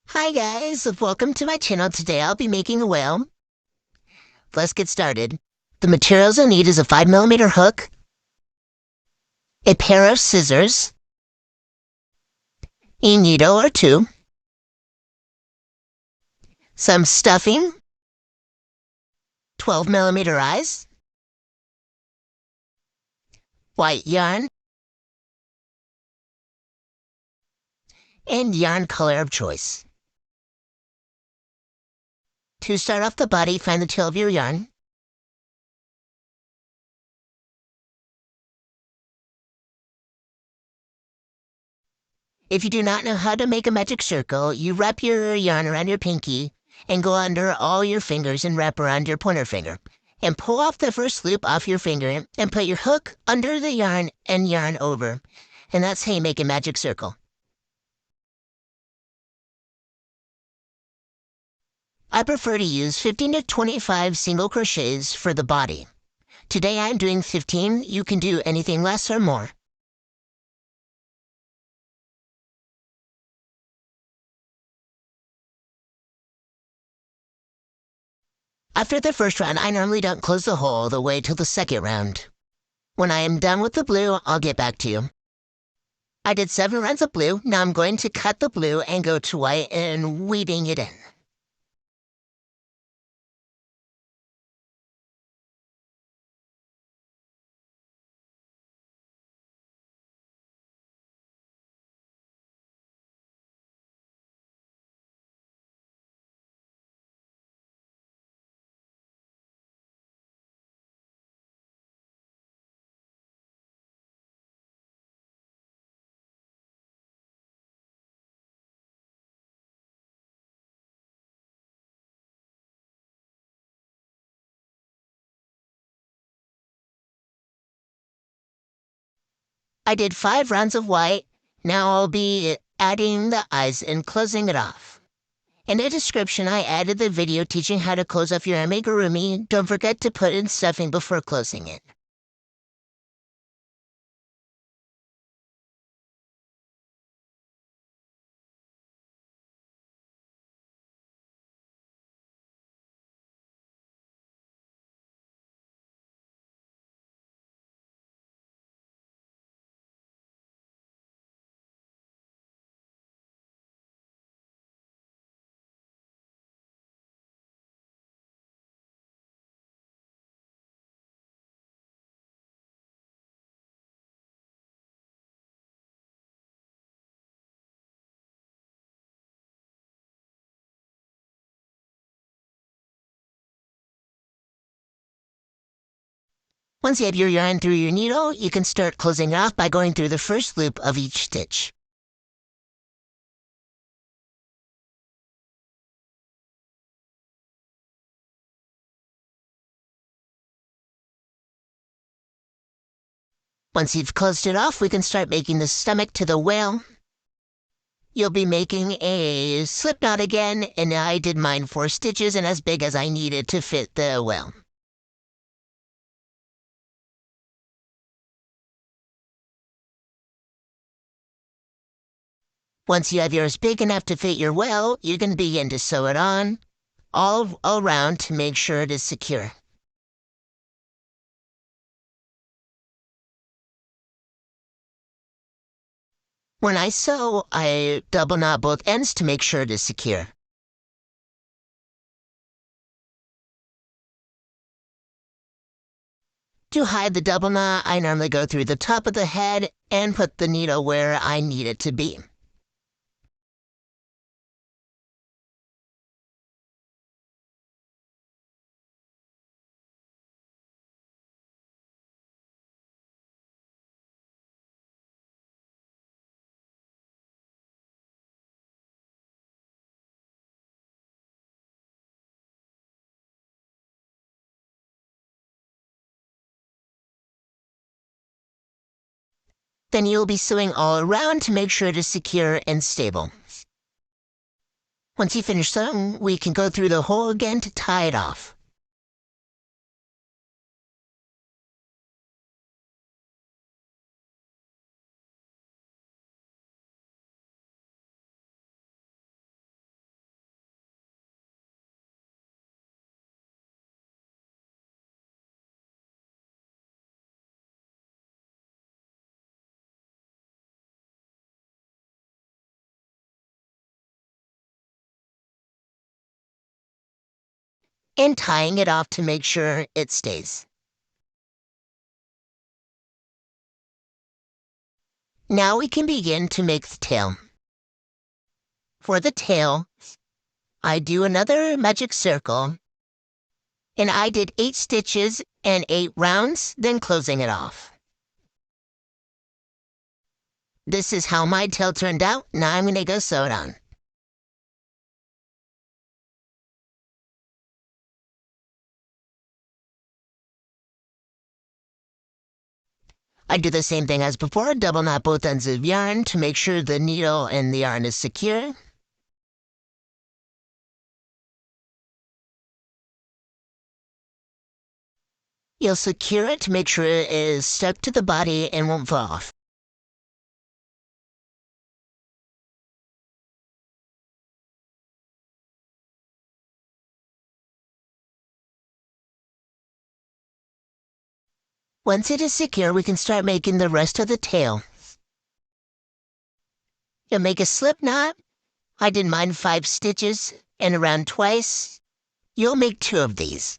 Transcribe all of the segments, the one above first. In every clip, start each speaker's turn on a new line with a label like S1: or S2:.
S1: Hi guys, welcome to my channel. Today I'll be making a whale. Let's get started. The materials you'll need is a 5mm hook, a pair of scissors, a needle or two, some stuffing, 12mm eyes, white yarn, and yarn color of choice. To start off the body, find the tail of your yarn. If you do not know how to make a magic circle, you wrap your yarn around your pinky and go under all your fingers and wrap around your pointer finger. And pull off the first loop off your finger and put your hook under the yarn and yarn over. And that's how you make a magic circle. I prefer to use 15 to 25 single crochets for the body. Today I'm doing 15. You can do anything less or more. After the first round, I normally don't close the hole all the way till the second round. When I am done with the blue, I'll get back to you. I did 7 rounds of blue. Now I'm going to cut the blue and go to white and weaving it in. I did 5 rounds of white. Now I'll be adding the eyes and closing it off. In the description, I added the video teaching how to close off your amigurumi. Don't forget to put in stuffing before closing it. Once you have your yarn through your needle, you can start closing off by going through the first loop of each stitch. Once you've closed it off, we can start making the stomach to the whale. You'll be making a slip knot again, and I did mine 4 stitches and as big as I needed to fit the whale. Once you have yours big enough to fit your whale, you can begin to sew it on all around to make sure it is secure. When I sew, I double knot both ends to make sure it is secure. To hide the double knot, I normally go through the top of the head and put the needle where I need it to be. Then you'll be sewing all around to make sure it is secure and stable. Once you finish sewing, we can go through the hole again to tie it off. and tying it off to make sure it stays. Now we can begin to make the tail. For the tail, I do another magic circle, and I did 8 stitches and 8 rounds, then closing it off. This is how my tail turned out. Now I'm gonna go sew it on. I do the same thing as before, double knot both ends of yarn to make sure the needle and the yarn is secure. You'll secure it to make sure it is stuck to the body and won't fall off. Once it is secure, we can start making the rest of the tail. You'll make a slip knot. I did mine 5 stitches and around twice. You'll make 2 of these.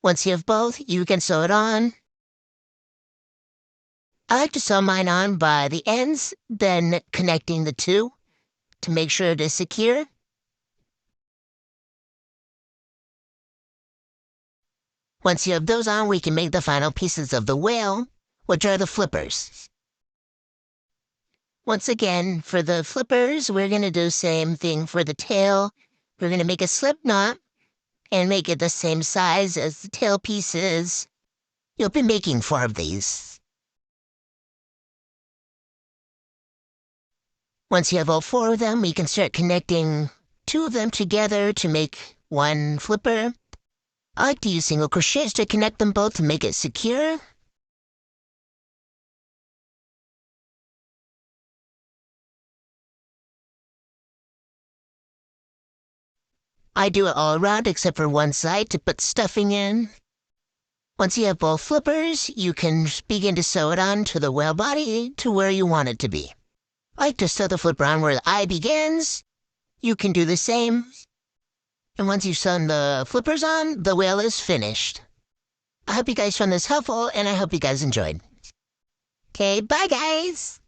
S1: Once you have both, you can sew it on. I like to sew mine on by the ends, then connecting the two to make sure it is secure. Once you have those on, we can make the final pieces of the whale, which are the flippers. Once again, for the flippers, we're going to do the same thing for the tail. We're going to make a slip knot and make it the same size as the tail pieces. You'll be making 4 of these. Once you have all 4 of them, we can start connecting 2 of them together to make 1 flipper. I like to use single crochets to connect them both to make it secure. I do it all around except for one side to put stuffing in. Once you have both flippers, you can begin to sew it on to the whale body to where you want it to be. I like to sew the flipper on where the eye begins. You can do the same. And once you've sewn the flippers on, the whale is finished. I hope you guys found this helpful, and I hope you guys enjoyed. Okay, bye guys!